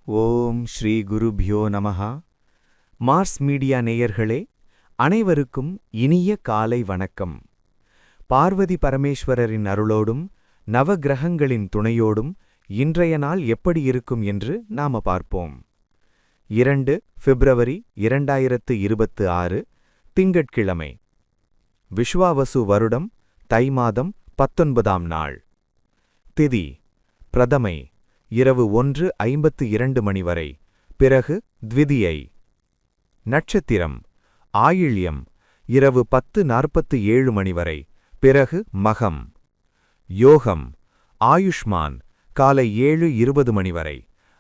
ஓம் ஸ்ரீ குருப்யோ நமஹ. Mars media நேயர்களே, அனைவருக்கும் இனிய காலை வணக்கம். பார்வதி பரமேஸ்வரரின் அருளோடும் நவக்கிரகங்களின் துணையோடும் இன்றைய நாள் எப்படி இருக்கும் என்று நாம பார்ப்போம். 2 பிப்ரவரி 2026 திங்கட்கிழமை. விஸ்வாவசு வருடம் தை மாதம் 19ஆம் நாள். திதி பிரதமை இரவு 1:52 மணி வரை, பிறகு த்விதியை. நட்சத்திரம் ஆயில்யம் இரவு 10:47 மணி வரை, பிறகு மகம். யோகம் ஆயுஷ்மான் காலை 7:20 மணி வரை,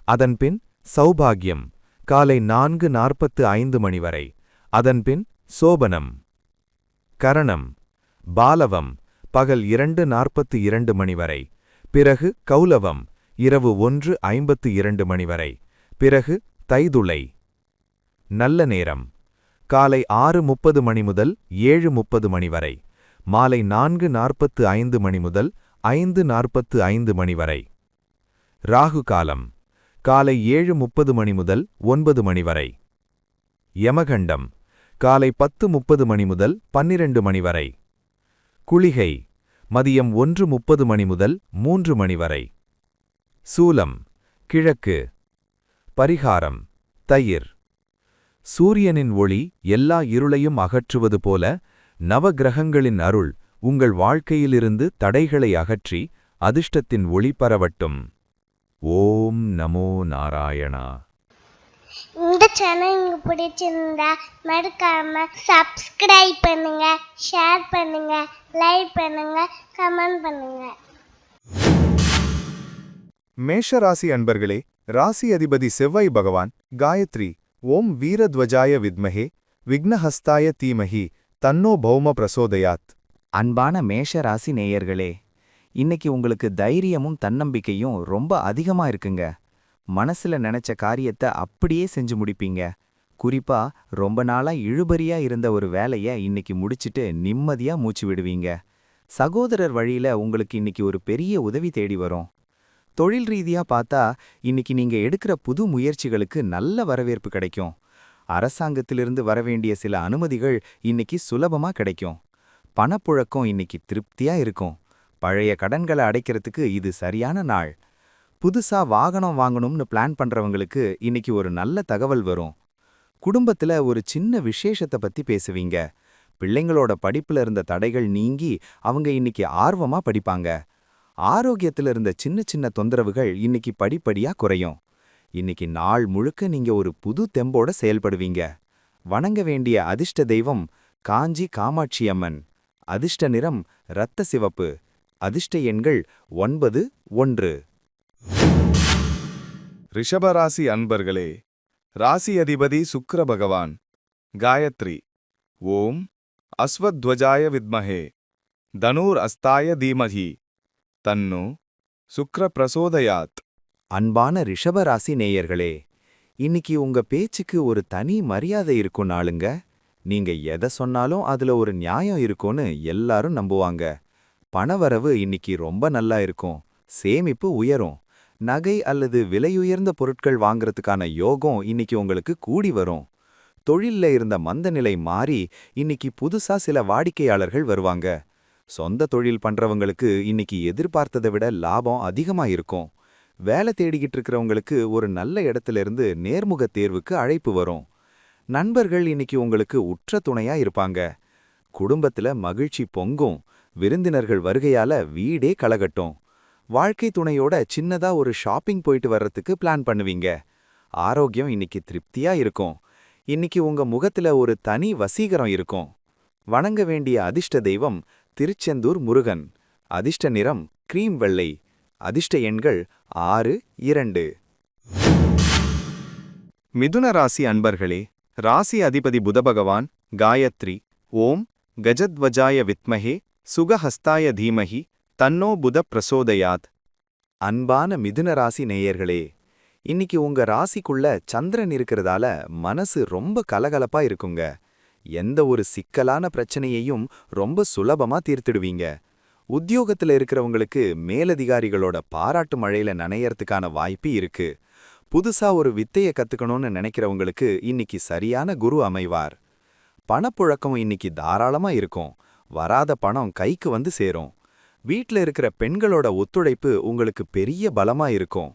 அதன்பின் சௌபாகியம் காலை 4:45 மணி வரை, அதன்பின் சோபனம். கரணம் பாலவம் பகல் 2:42 மணி வரை, பிறகு கௌலவம் இரவு 1:52 மணி வரை, பிறகு தைதுளை. நல்ல நேரம் காலை 6:30 மணி முதல் 7:30 மணி வரை, மாலை 4:45 மணி முதல் 5:45 மணி வரை. ராகு காலம் காலை 7:30 மணி முதல் 9 மணி வரை. யமகண்டம் காலை 10:30 மணி முதல் 12 மணி வரை. குளிகை மதியம் 1:30 மணி முதல் 3 மணி வரை. சூலம் கிழக்கு. பரிகாரம் தயிர். சூரியனின் ஒளி எல்லா இருளையும் அகற்றுவது போல நவக்கிரகங்களின் அருள் உங்கள் வாழ்க்கையிலிருந்து தடைகளை அகற்றி அதிர்ஷ்டத்தின் ஒளி பரவட்டும். ஓம் நமோ நாராயணா. இந்த சேனல் உங்களுக்கு பிடிச்சிருந்தா மறக்காம சப்ஸ்கிரைப் பண்ணுங்க, ஷேர் பண்ணுங்க, லைக் பண்ணுங்க, கமெண்ட் பண்ணுங்க. மேஷராசி அன்பர்களே, ராசி அதிபதி செவ்வாய் பகவான் காயத்ரி ஓம் வீரத்வஜாய வித்மஹே விக்னஹஸ்தாய தீமஹி தன்னோ பௌம பிரசோதயாத். அன்பான மேஷ ராசி நேயர்களே, இன்னைக்கு உங்களுக்கு தைரியமும் தன்னம்பிக்கையும் ரொம்ப அதிகமா இருக்குங்க. மனசுல நினைச்ச காரியத்தை அப்படியே செஞ்சு முடிப்பீங்க. குறிப்பா ரொம்ப நாளா இழுபறியா இருந்த ஒரு வேலைய இன்னைக்கு முடிச்சிட்டு நிம்மதியா மூச்சு விடுவீங்க. சகோதரர் வழியில உங்களுக்கு இன்னைக்கு ஒரு பெரிய உதவி தேடி வரும். தொழில் ரீதியா பார்த்தா இன்னைக்கு நீங்க எடுக்கிற புது முயற்சிகளுக்கு நல்ல வரவேற்பு கிடைக்கும். அரசாங்கத்திலிருந்து வரவேண்டிய சில அனுமதிகள் இன்னைக்கு சுலபமா கிடைக்கும். பணப்புழக்கம் இன்னைக்கு திருப்தியா இருக்கும். பழைய கடன்களை அடைக்கிறதுக்கு இது சரியான நாள். புதுசா வாகனம் வாங்கணும்னு பிளான் பண்றவங்களுக்கு இன்னைக்கு ஒரு நல்ல தகவல் வரும். குடும்பத்துல ஒரு சின்ன விசேஷத்தை பத்தி பேசுவீங்க. பிள்ளைங்களோட படிப்புல இருந்த தடைகள் நீங்கி அவங்க இன்னைக்கு ஆர்வமா படிப்பாங்க. ஆரோக்கியத்துல இருந்த சின்ன சின்ன தொந்தரவுகள் இன்னைக்கு படிப்படியா குறையும். இன்னைக்கு நாள் முழுக்க நீங்க ஒரு புது தெம்போட செயல்படுவீங்க. வணங்க வேண்டிய அதிர்ஷ்ட தெய்வம் காஞ்சி காமாட்சி அம்மன். அதிர்ஷ்ட நிறம் இரத்த சிவப்பு. அதிர்ஷ்ட எண்கள் 9, 1. ரிஷபராசி அன்பர்களே, ராசி அதிபதி சுக்கிர பகவான் காயத்ரி ஓம் அஸ்வத்வஜாய வித்மஹே தனூர் அஸ்தாய தீமஹி தன்னு சுக்ர பிரசோதயாத். அன்பான ரிஷபராசி நேயர்களே, இன்னைக்கு உங்க பேச்சுக்கு ஒரு தனி மரியாதை இருக்கும் நாளுங்க. நீங்க எதை சொன்னாலும் அதுல ஒரு நியாயம் இருக்கும்னு எல்லாரும் நம்புவாங்க. பணவரவு இன்னைக்கு ரொம்ப நல்லா இருக்கும். சேமிப்பு உயரும். நகை அல்லது விலையுயர்ந்த பொருட்கள் வாங்கறதுக்கான யோகம் இன்னைக்கு உங்களுக்கு கூடி வரும். தொழில்ல இருந்த மந்தநிலை மாறி இன்னைக்கு புதுசா சில வாடிக்கையாளர்கள் வருவாங்க. சொந்த தொழில் பண்றவங்களுக்கு இன்னைக்கு எதிர்பார்த்ததை விட லாபம் அதிகமா இருக்கும். வேலை தேடிக்கிட்டு இருக்கிறவங்களுக்கு ஒரு நல்ல இடத்துல இருந்து நேர்முக தேர்வுக்கு அழைப்பு வரும். நண்பர்கள் இன்னைக்கு உங்களுக்கு உற்ற துணையா இருப்பாங்க. குடும்பத்துல மகிழ்ச்சி பொங்கும். விருந்தினர்கள் வருகையால வீடே கலகட்டும். வாழ்க்கை துணையோட சின்னதா ஒரு ஷாப்பிங் போயிட்டு வர்றதுக்கு பிளான் பண்ணுவீங்க. ஆரோக்கியம் இன்னைக்கு திருப்தியா இருக்கும். இன்னைக்கு உங்க முகத்துல ஒரு தனி வசீகரம் இருக்கும். வணங்க வேண்டிய அதிர்ஷ்ட தெய்வம் திருச்செந்தூர் முருகன். அதிர்ஷ்ட நிறம் கிரீம் வெள்ளை. அதிர்ஷ்ட எண்கள் 6, 2. மிதுன ராசி அன்பர்களே, ராசி அதிபதி புதபகவான் காயத்ரி ஓம் கஜத்வஜாய வித்மஹே சுகஹஸ்தாய தீமஹி தன்னோ புத பிரசோதயாத். அன்பான மிதுன ராசி நேயர்களே, இன்னைக்கு உங்க ராசிக்குள்ள சந்திரன் இருக்கிறதால மனசு ரொம்ப கலகலப்பா இருக்குங்க. எந்த ஒரு சிக்கலான பிரச்சனையையும் ரொம்ப சுலபமா தீர்த்திடுவீங்க. உத்தியோகத்துல இருக்கிறவங்களுக்கு மேலதிகாரிகளோட பாராட்டு மழையில நனையறதுக்கான வாய்ப்பு இருக்கு. புதுசா ஒரு வித்தைய கத்துக்கணும்னு நினைக்கிறவங்களுக்கு இன்னைக்கு சரியான குரு அமைவார். பணப்புழக்கம் இன்னைக்கு தாராளமா இருக்கும். வராத பணம் கைக்கு வந்து சேரும். வீட்ல இருக்கிற பெண்களோட ஒத்துழைப்பு உங்களுக்கு பெரிய பலமா இருக்கும்.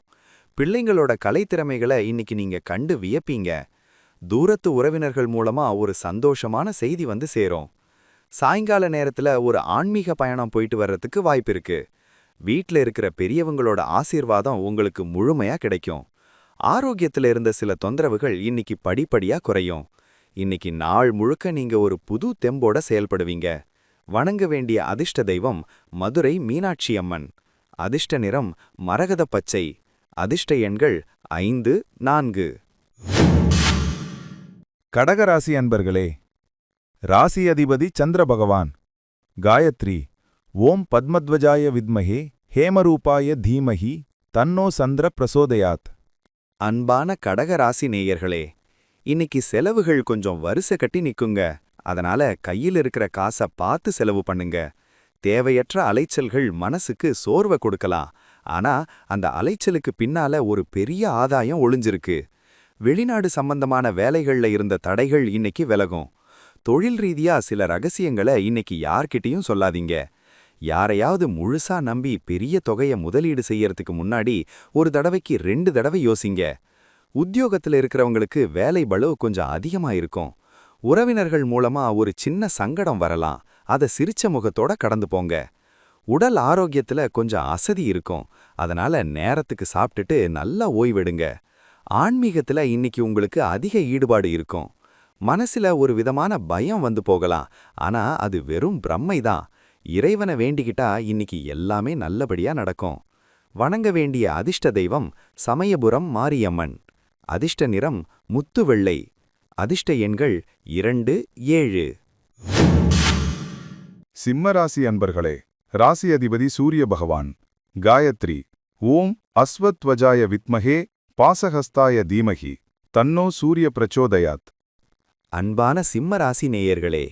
பிள்ளைங்களோட கலைத்திறமைகளை இன்னைக்கு நீங்க கண்டு வியப்பீங்க. தூரத்து உறவினர்கள் மூலமா ஒரு சந்தோஷமான செய்தி வந்து சேரும். சாயங்கால நேரத்துல ஒரு ஆன்மீக பயணம் போயிட்டு வர்றதுக்கு வாய்ப்பிருக்கு. வீட்ல இருக்கிற பெரியவங்களோட ஆசீர்வாதம் உங்களுக்கு முழுமையா கிடைக்கும். ஆரோக்கியத்துல இருந்த சில தொந்தரவுகள் இன்னைக்கு படிப்படியா குறையும். இன்னைக்கு நாள் முழுக்க நீங்க ஒரு புது தெம்போட செயல்படுவீங்க. வணங்க வேண்டிய அதிர்ஷ்ட தெய்வம் மதுரை மீனாட்சி அம்மன். அதிர்ஷ்ட நிறம் மரகத பச்சை. அதிர்ஷ்ட எண்கள் 5, 4. கடகராசி அன்பர்களே, ராசி அதிபதி சந்திர பகவான். காயத்ரி. ஓம் பத்மத்வஜாய வித்மஹே ஹேமரூபாய தீமஹி தன்னோ சந்திர பிரசோதயாத். அன்பான கடகராசி நேயர்களே, இன்னைக்கு செலவுகள் கொஞ்சம் வரிசை கட்டி நிக்குங்க. அதனால கையில் இருக்கிற காசை பார்த்து செலவு பண்ணுங்க. தேவையற்ற அலைச்சல்கள் மனசுக்கு சோர்வை கொடுக்கலாம். ஆனா அந்த அலைச்சலுக்கு பின்னால ஒரு பெரிய ஆதாயம் ஒளிஞ்சிருக்கு. வெளிநாடு சம்பந்தமான வேலைகள்ல இருந்த தடைகள் இன்னைக்கு விலகும். தொழில் ரீதியா சில ரகசியங்களை இன்னைக்கு யார்கிட்டயும் சொல்லாதீங்க. யாரையாவது முழுசா நம்பி பெரிய தொகையை முதலீடு செய்யறதுக்கு முன்னாடி ஒரு தடவைக்கு 2 தடவை யோசிங்க. உத்தியோகத்துல இருக்கிறவங்களுக்கு வேலை பளு கொஞ்சம் அதிகமா இருக்கும். உறவினர்கள் மூலமா ஒரு சின்ன சங்கடம் வரலாம். அதை சிரிச்ச முகத்தோட கடந்து போங்க. உடல் ஆரோக்கியத்துல கொஞ்சம் அசதி இருக்கும். அதனால நேரத்துக்கு சாப்பிட்டுட்டு நல்லா ஓய்வெடுங்க. ஆன்மீகத்துல இன்னைக்கு உங்களுக்கு அதிக ஈடுபாடு இருக்கும். மனசுல ஒரு விதமான பயம் வந்து போகலாம். ஆனா அது வெறும் பிரம்மைதான். இறைவனை வேண்டிக்கிட்டா இன்னைக்கு எல்லாமே நல்லபடியா நடக்கும். வணங்க வேண்டிய அதிர்ஷ்ட தெய்வம் சமயபுரம் மாரியம்மன். அதிர்ஷ்ட நிறம் முத்து வெள்ளை. அதிர்ஷ்ட எண்கள் 2, 7. சிம்மராசி அன்பர்களே, ராசி அதிபதி சூரிய பகவான். காயத்ரி. ஓம் அஸ்வத்வஜாய வித்மஹே பாசஹஸ்தாய தீமஹி தன்னோ சூரிய பிரச்சோதயாத். அன்பான சிம்மராசி நேயர்களே,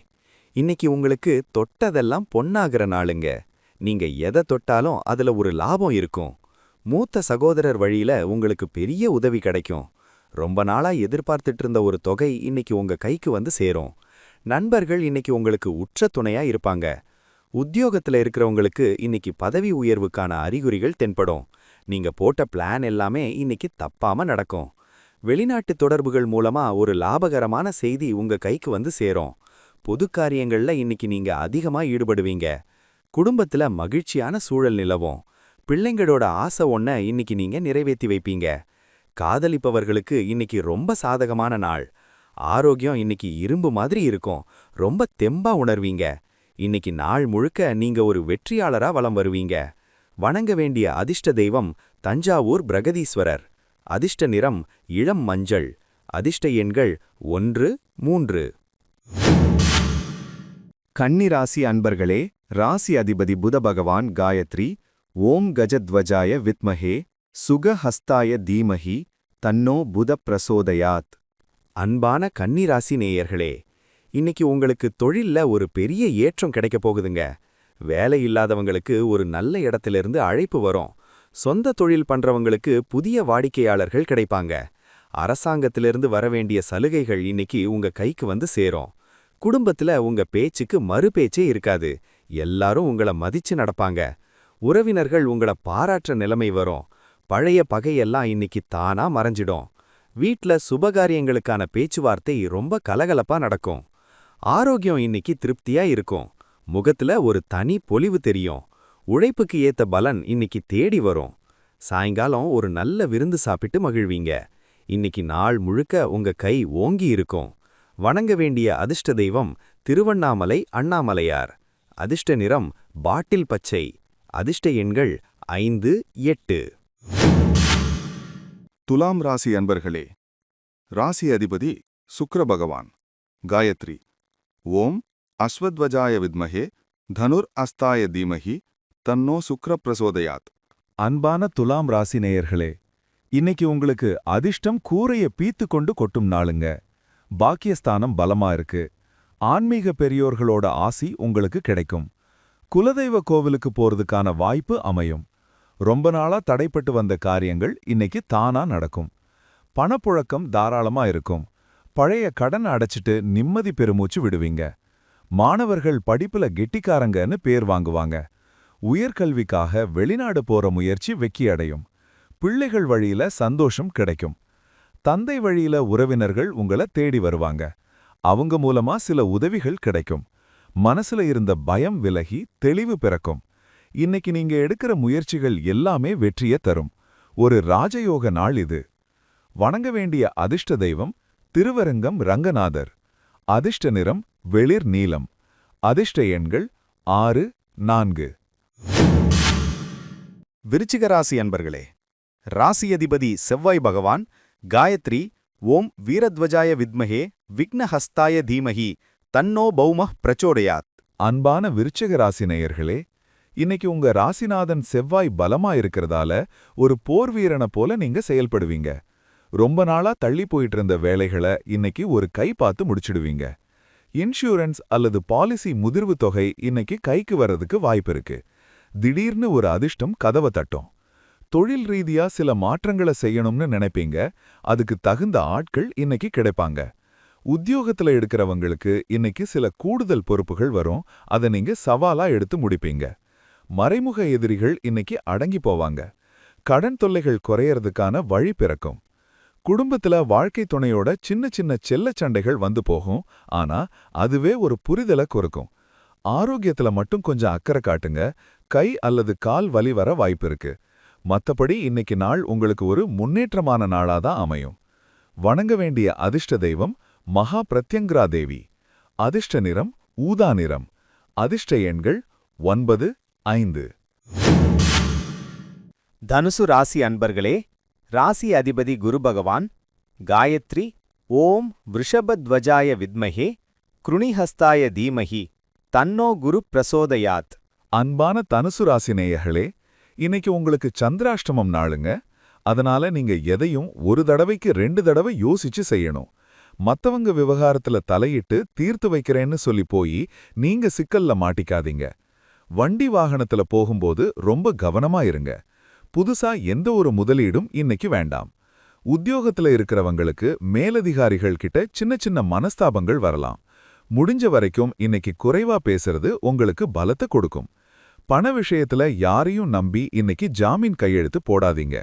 இன்னைக்கு உங்களுக்கு தொட்டதெல்லாம் பொன்னாகிற நாளுங்க. நீங்க எதை தொட்டாலும் அதுல ஒரு லாபம் இருக்கும். மூத்த சகோதரர் வழியில உங்களுக்கு பெரிய உதவி கிடைக்கும். ரொம்ப நாளா எதிர்பார்த்துட்டு இருந்த ஒரு தொகை இன்னைக்கு உங்க கைக்கு வந்து சேரும். நண்பர்கள் இன்னைக்கு உங்களுக்கு உற்ற துணையா இருப்பாங்க. உத்தியோகத்துல இருக்கிறவங்களுக்கு இன்னைக்கு பதவி உயர்வுக்கான அறிகுறிகள் தென்படும். நீங்க போட்ட பிளான் எல்லாமே இன்னைக்கு தப்பாம நடக்கும். வெளிநாட்டு தொடர்புகள் மூலமா ஒரு லாபகரமான செய்தி உங்க கைக்கு வந்து சேரும். பொது காரியங்கள்ல இன்னைக்கு நீங்க அதிகமா ஈடுபடுவீங்க. குடும்பத்துல மகிழ்ச்சியான சூழல் நிலவும். பிள்ளைங்களோட ஆசை ஒன்ன இன்னைக்கு நீங்க நிறைவேற்றி வைப்பீங்க. காதலிப்பவர்களுக்கு இன்னைக்கு ரொம்ப சாதகமான நாள். ஆரோக்கியம் இன்னைக்கு இரும்பு மாதிரி இருக்கும். ரொம்ப தெம்பா உணர்வீங்க. இன்னைக்கு நாள் முழுக்க நீங்க ஒரு வெற்றியாளரா வலம் வருவீங்க. வணங்க வேண்டிய அதிர்ஷ்ட தெய்வம் தஞ்சாவூர் பிரகதீஸ்வரர். அதிர்ஷ்ட நிறம் இளம் மஞ்சள். அதிர்ஷ்ட எண்கள் 1, 3. கன்னிராசி அன்பர்களே, ராசி அதிபதி புத பகவான். காயத்ரி. ஓம் கஜத்வஜாய வித்மஹே சுகஹஸ்தாய தீமஹி தன்னோ புத பிரசோதயாத். அன்பான கன்னிராசி நேயர்களே, இன்னைக்கு உங்களுக்கு தொழில்ல ஒரு பெரிய ஏற்றம் கிடைக்க போகுதுங்க. வேலை இல்லாதவங்களுக்கு ஒரு நல்ல இடத்திலிருந்து அழைப்பு வரும். சொந்த தொழில் பண்றவங்களுக்கு புதிய வாடிக்கையாளர்கள் கிடைப்பாங்க. அரசாங்கத்திலிருந்து வரவேண்டிய சலுகைகள் இன்னைக்கு உங்க கைக்கு வந்து சேரும். குடும்பத்துல உங்க பேச்சுக்கு மறுபேச்சே இருக்காது. எல்லாரும் உங்கள மதிச்சு நடப்பாங்க. உறவினர்கள் உங்கள பாராட்டுற நிலைமை வரும். பழைய பகையெல்லாம் இன்னைக்கு தானா மறைஞ்சிடும். வீட்ல சுபகாரியங்களுக்கான பேச்சுவார்த்தை ரொம்ப கலகலப்பா நடக்கும். ஆரோக்கியம் இன்னைக்கு திருப்தியா இருக்கும். முகத்துல ஒரு தனி பொலிவு தெரியும். உழைப்புக்கு ஏத்த பலன் இன்னைக்கு தேடி வரும். சாயங்காலம் ஒரு நல்ல விருந்து சாப்பிட்டு மகிழ்வீங்க. இன்னைக்கு நாள் முழுக்க உங்க கை ஓங்கி இருக்கும். வணங்க வேண்டிய அதிர்ஷ்ட தெய்வம் திருவண்ணாமலை அண்ணாமலையார். அதிர்ஷ்ட நிறம் பாட்டில் பச்சை. அதிர்ஷ்ட எண்கள் 5, 8. துலாம் ராசி அன்பர்களே, ராசி அதிபதி சுக்கிர பகவான். காயத்ரி. ஓம் அஸ்வத்வஜாய வித்மஹே தனுர் அஸ்தாய தீமஹி தன்னோ சுக்கிர பிரசோதயாத். அன்பான துலாம் ராசி நேயர்களே, இன்னைக்கு உங்களுக்கு அதிர்ஷ்டம் கூரைய பீத்து கொண்டு கொட்டும் நாளுங்க. பாக்கியஸ்தானம் பலமா இருக்கு. ஆன்மீக பெரியோர்களோட ஆசி உங்களுக்கு கிடைக்கும். குலதெய்வ கோவிலுக்கு போறதுக்கான வாய்ப்பு அமையும். ரொம்ப நாளா தடைப்பட்டு வந்த காரியங்கள் இன்னைக்கு தானா நடக்கும். பணப்புழக்கம் தாராளமா இருக்கும். பழைய கடன் அடைச்சிட்டு நிம்மதி பெருமூச்சு விடுவீங்க. மாணவர்கள் படிப்புல கெட்டிக்காரங்கன்னு பேர் வாங்குவாங்க. உயர்கல்விக்காக வெளிநாடு போற முயற்சி வெற்றி அடையும். பிள்ளைகள் வழியில சந்தோஷம் கிடைக்கும். தந்தை வழியில உறவினர்கள் உங்கள தேடி வருவாங்க. அவங்க மூலமா சில உதவிகள் கிடைக்கும். மனசுல இருந்த பயம் விலகி தெளிவு பிறக்கும். இன்னைக்கு நீங்க எடுக்கிற முயற்சிகள் எல்லாமே வெற்றிய தரும். ஒரு ராஜயோக நாள் இது. வணங்க வேண்டிய அதிர்ஷ்ட தெய்வம் திருவரங்கம் ரங்கநாதர். அதிர்ஷ்ட நிறம் வெளிர் நீலம். அதிர்ஷ்ட எண்கள் 6, 4. விருச்சிக ராசி அன்பர்களே, ராசியதிபதி செவ்வாய் பகவான் காயத்ரி ஓம் வீரத்வஜாய வித்மஹே விக்னஹஸ்தாய தீமஹி தன்னோ பௌமः பிரச்சோடயாத். அன்பான விருச்சிக ராசி நேயர்களே, இன்னைக்கு உங்க ராசிநாதன் செவ்வாய் பலமா இருக்கிறதால ஒரு போர் வீரனை போல நீங்க செயல்படுவீங்க. ரொம்ப நாளா தள்ளி போயிட்டு இருந்த வேலைகளை இன்னைக்கு ஒரு கை பார்த்து முடிச்சிடுவீங்க. இன்சூரன்ஸ் அல்லது பாலிசி முதிர்வு தொகை இன்னைக்கு கைக்கு வர்றதுக்கு வாய்ப்பு இருக்கு. திடீர்னு ஒரு அதிர்ஷ்டம் கதவை தட்டும். தொழில் ரீதியா சில மாற்றங்களை செய்யணும்னு நினைப்பீங்க. அதுக்கு தகுந்த ஆட்கள் இன்னைக்கு கிடைப்பாங்க. உத்தியோகத்துல எடுக்கிறவங்களுக்கு இன்னைக்கு சில கூடுதல் பொறுப்புகள் வரும். அதை நீங்க சவாலா எடுத்து முடிப்பீங்க. மறைமுக எதிரிகள் இன்னைக்கு அடங்கி போவாங்க. கடன் தொல்லைகள் குறையறதுக்கான வழி பிறக்கும். குடும்பத்துல வாழ்க்கை துணையோட சின்ன சின்ன செல்லச் சண்டைகள் வந்து போகும். ஆனா அதுவே ஒரு புரிதலை கொடுக்கும். ஆரோக்கியத்துல மட்டும் கொஞ்சம் அக்கறை காட்டுங்க. கை அல்லது கால் வலி வர வாய்ப்பு இருக்கு. மத்தபடி இன்னைக்கு நாள் உங்களுக்கு ஒரு முன்னேற்றமான நாளாதான் அமையும். வணங்க வேண்டிய அதிர்ஷ்ட தெய்வம் மகா பிரத்யங்கரா தேவி. அதிர்ஷ்ட நிறம் ஊதா நிறம். அதிர்ஷ்ட எண்கள் 9, 5. தனுசு ராசி அன்பர்களே, ராசி அதிபதி குரு பகவான் காயத்ரி ஓம் விருஷபத்வஜாய வித்மஹே க்ருணிஹஸ்தாய தீமஹி தன்னோ குரு பிரசோதயாத். அன்பான தனுசு ராசி நேயர்களே, இன்னைக்கு உங்களுக்கு சந்திராஷ்டமம் நாளுங்க. அதனால நீங்க எதையும் ஒரு தடவைக்கு 2 தடவை யோசிச்சு செய்யணும். மத்தவங்க விவகாரத்துல தலையிட்டு தீர்த்து வைக்கிறேன்னு சொல்லி போய் நீங்க சிக்கல்ல மாட்டிக்காதீங்க. வண்டி வாகனத்துல போகும்போது ரொம்ப கவனமா இருங்க. புதுசா எந்த ஒரு முதலீடும் இன்னைக்கு வேண்டாம். உத்தியோகத்துல இருக்கிறவங்களுக்கு மேலதிகாரிகள் கிட்ட சின்ன சின்ன மனஸ்தாபங்கள் வரலாம். முடிஞ்ச வரைக்கும் இன்னைக்கு குறைவா பேசுறது உங்களுக்கு பலத்தை கொடுக்கும். பண விஷயத்துல யாரையும் நம்பி இன்னைக்கு ஜாமீன் கையெழுத்து போடாதீங்க.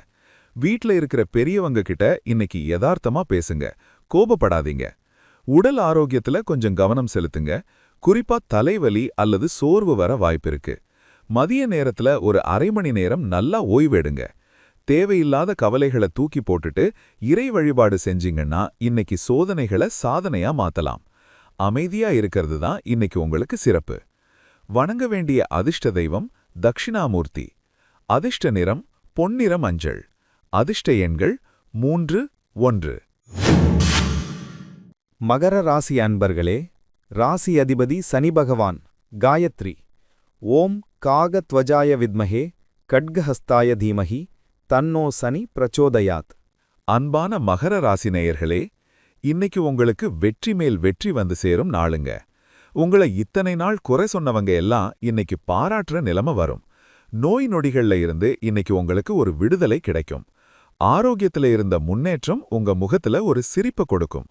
வீட்ல இருக்கிற பெரியவங்க கிட்ட இன்னைக்கு யதார்த்தமா பேசுங்க. கோபப்படாதீங்க. உடல் ஆரோக்கியத்துல கொஞ்சம் கவனம் செலுத்துங்க. குறிப்பா தலைவலி அல்லது சோர்வு வர வாய்ப்பிருக்கு. மதிய நேரத்துல ஒரு அரை மணி நேரம் நல்லா ஓய்வெடுங்க. தேவையில்லாத கவலைகளை தூக்கி போட்டுட்டு இறை வழிபாடு செஞ்சீங்கன்னா இன்னைக்கு சோதனைகளை சாதனையா மாத்தலாம். அமைதியா இருக்கிறது தான் இன்னைக்கு உங்களுக்கு சிறப்பு. வணங்க வேண்டிய அதிர்ஷ்ட தெய்வம் தக்ஷிணாமூர்த்தி. அதிர்ஷ்ட நிறம் பொன்னிற மஞ்சள். அதிர்ஷ்ட எண்கள் 3, 1. மகர ராசி அன்பர்களே, ராசி அதிபதி சனி பகவான் காயத்ரி ஓம் காகத்வஜாய வித்மஹே கட்கஹஸ்தாய தீமஹி தன்னோ சனி பிரச்சோதயாத். அன்பான மகர ராசி நேயர்களே, இன்னைக்கு உங்களுக்கு வெற்றி மேல் வெற்றி வந்து சேரும் நாளுங்க. உங்களை இத்தனை நாள் குறை சொன்னவங்க எல்லாம் இன்னைக்கு பாராட்டுற நிலைமை வரும். நோய் நொடிகள்ல இருந்து இன்னைக்கு உங்களுக்கு ஒரு விடுதலை கிடைக்கும். ஆரோக்கியத்துல இருந்த முன்னேற்றம் உங்க முகத்துல ஒரு சிரிப்பை கொடுக்கும்.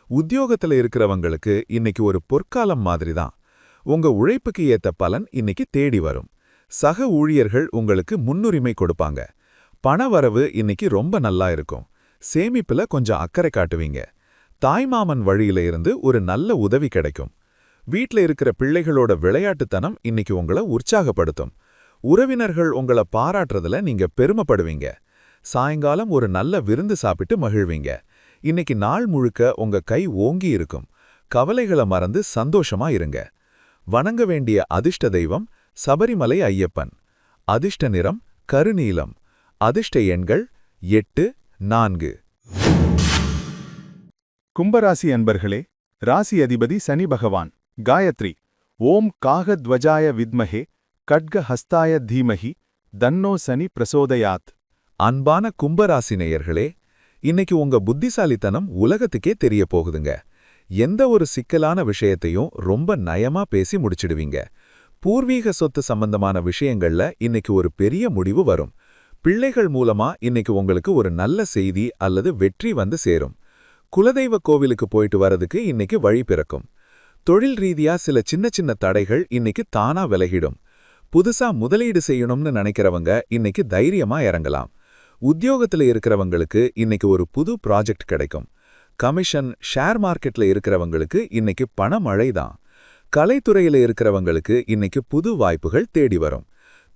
உத்தியோகத்துல இருக்கிறவங்களுக்கு இன்னைக்கு ஒரு பொற்காலம் மாதிரி தான். உங்க உழைப்புக்கு ஏத்த பலன் இன்னைக்கு தேடி வரும். சக ஊழியர்கள் உங்களுக்கு முன்னுரிமை கொடுப்பாங்க. பணவரவு இன்னைக்கு ரொம்ப நல்லா இருக்கும். சேமிப்புல கொஞ்சம் அக்கறை காட்டுவீங்க. தாய்மாமன் வழியில இருந்து ஒரு நல்ல உதவி கிடைக்கும். வீட்ல இருக்கிற பிள்ளைகளோட விளையாட்டுத்தனம் இன்னைக்கு உங்களை உற்சாகப்படுத்தும். உறவினர்கள் உங்களை பாராட்டுறதுல நீங்க பெருமைப்படுவீங்க. சாயங்காலம் ஒரு நல்ல விருந்து சாப்பிட்டு மகிழ்வீங்க. இன்னைக்கு நாள் முழுக்க உங்க கை ஓங்கி இருக்கும். கவலைகளை மறந்து சந்தோஷமா இருங்க. வணங்க வேண்டிய அதிர்ஷ்ட தெய்வம் சபரிமலை ஐயப்பன். அதிர்ஷ்ட நிறம் கருநீலம். அதிர்ஷ்ட எண்கள் 8, 4. கும்பராசி அன்பர்களே, ராசி அதிபதி சனி பகவான் காயத்ரி ஓம் காகத்வஜாய வித்மஹே கட்கஹஸ்தாய தீமஹி தன்னோ சனி பிரசோதயாத். அன்பான கும்பராசி நேயர்களே, இன்னைக்கு உங்க புத்திசாலித்தனம் உலகத்துக்கே தெரிய போகுதுங்க. எந்த ஒரு சிக்கலான விஷயத்தையும் ரொம்ப நயமா பேசி முடிச்சிடுவீங்க. பூர்வீக சொத்து சம்பந்தமான விஷயங்கள்ல இன்னைக்கு ஒரு பெரிய முடிவு வரும். பிள்ளைகள் மூலமா இன்னைக்கு உங்களுக்கு ஒரு நல்ல செய்தி அல்லது வெற்றி வந்து சேரும். குலதெய்வ கோவிலுக்கு போயிட்டு வரதுக்கு இன்னைக்கு வழி பிறக்கும். தொழில் ரீதியா சில சின்ன சின்ன தடைகள் இன்னைக்கு தானா விலகிடும். புதுசா முதலீடு செய்யணும்னு நினைக்கிறவங்க இன்னைக்கு தைரியமா இறங்கலாம். உத்தியோகத்துல இருக்கிறவங்களுக்கு இன்னைக்கு ஒரு புது ப்ராஜெக்ட் கிடைக்கும். கமிஷன், ஷேர் மார்க்கெட்ல இருக்கிறவங்களுக்கு இன்னைக்கு பணமழை தான். கலைத்துறையில இருக்கிறவங்களுக்கு இன்னைக்கு புது வாய்ப்புகள் தேடி வரும்.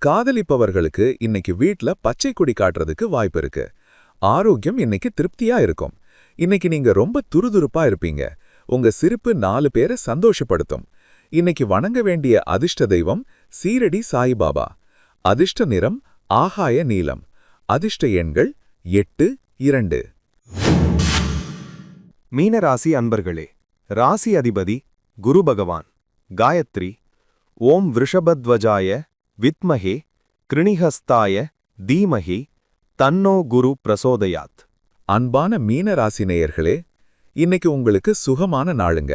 காதலிப்பவர்களுக்கு இன்னைக்கு வீட்ல பச்சை கொடி காட்டுறதுக்கு வாய்ப்பு இருக்கு. ஆரோக்கியம் இன்னைக்கு திருப்தியா இருக்கும். இன்னைக்கு நீங்க ரொம்ப துருதுருப்பா இருப்பீங்க. உங்க சிரிப்பு 4 பேரை சந்தோஷப்படுத்தும். இன்னைக்கு வணங்க வேண்டிய அதிர்ஷ்ட தெய்வம் சீரடி சாய்பாபா. அதிர்ஷ்ட நிறம் ஆகாய நீலம். அதிர்ஷ்ட எண்கள் 8, 2. மீனராசி அன்பர்களே, ராசி அதிபதி குரு பகவான். காயத்ரி. ஓம் விருஷபத்வஜாய வித்மஹே கிருணிஹஸ்தாய தீமஹி தன்னோ குரு பிரசோதயாத். அன்பான மீனராசி நேயர்களே, இன்னைக்கு உங்களுக்கு சுகமான நாளுங்க.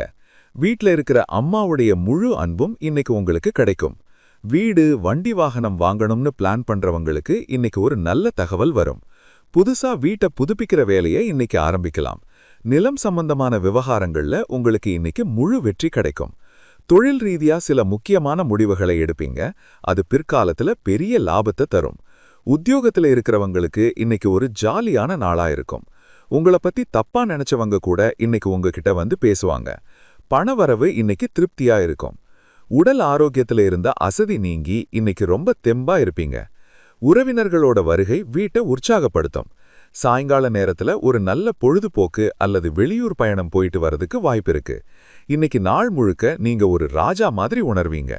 வீட்ல இருக்கிற அம்மாவுடைய முழு அன்பும் இன்னைக்கு உங்களுக்கு கிடைக்கும். வீடு, வண்டி வாகனம் வாங்கணும்னு பிளான் பண்றவங்களுக்கு இன்னைக்கு ஒரு நல்ல தகவல் வரும். புதுசா வீட்டை புதுப்பிக்கிற வேலையை இன்னைக்கு ஆரம்பிக்கலாம். நிலம் சம்பந்தமான விவகாரங்கள்ல உங்களுக்கு இன்னைக்கு முழு வெற்றி கிடைக்கும். தொழில் ரீதியா சில முக்கியமான முடிவுகளை எடுப்பீங்க. அது பிற்காலத்துல பெரிய லாபத்தை தரும். உத்தியோகத்துல இருக்கிறவங்களுக்கு இன்னைக்கு ஒரு ஜாலியான நாளா இருக்கும். உங்களை பத்தி தப்பா நினைச்சவங்க கூட இன்னைக்கு உங்ககிட்ட வந்து பேசுவாங்க. பணவரவு இன்னைக்கு திருப்தியா இருக்கும். உடல் ஆரோக்கியத்துல இருந்த அசதி நீங்கி இன்னைக்கு ரொம்ப தெம்பா இருப்பீங்க. உறவினர்களோட வருகை வீட்டை உற்சாகப்படுத்தும். சாயங்கால நேரத்துல ஒரு நல்ல பொழுதுபோக்கு அல்லது வெளியூர் பயணம் போயிட்டு வரதுக்கு வாய்ப்பு இருக்கு. இன்னைக்கு நாள் முழுக்க நீங்க ஒரு ராஜா மாதிரி உணர்வீங்க.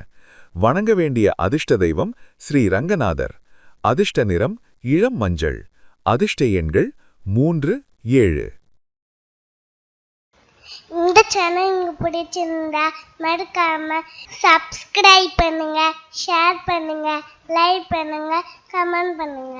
வணங்க வேண்டிய அதிர்ஷ்ட தெய்வம் ஸ்ரீ ரங்கநாதர். அதிர்ஷ்ட நிறம் இளம் மஞ்சள். அதிர்ஷ்ட எண்கள் 3, 7. இந்த சேனல் உங்களுக்கு பிடிச்சிருந்தா மறக்காம சப்ஸ்கிரைப் பண்ணுங்க, ஷேர் பண்ணுங்க, லைக் பண்ணுங்க, கமெண்ட் பண்ணுங்க.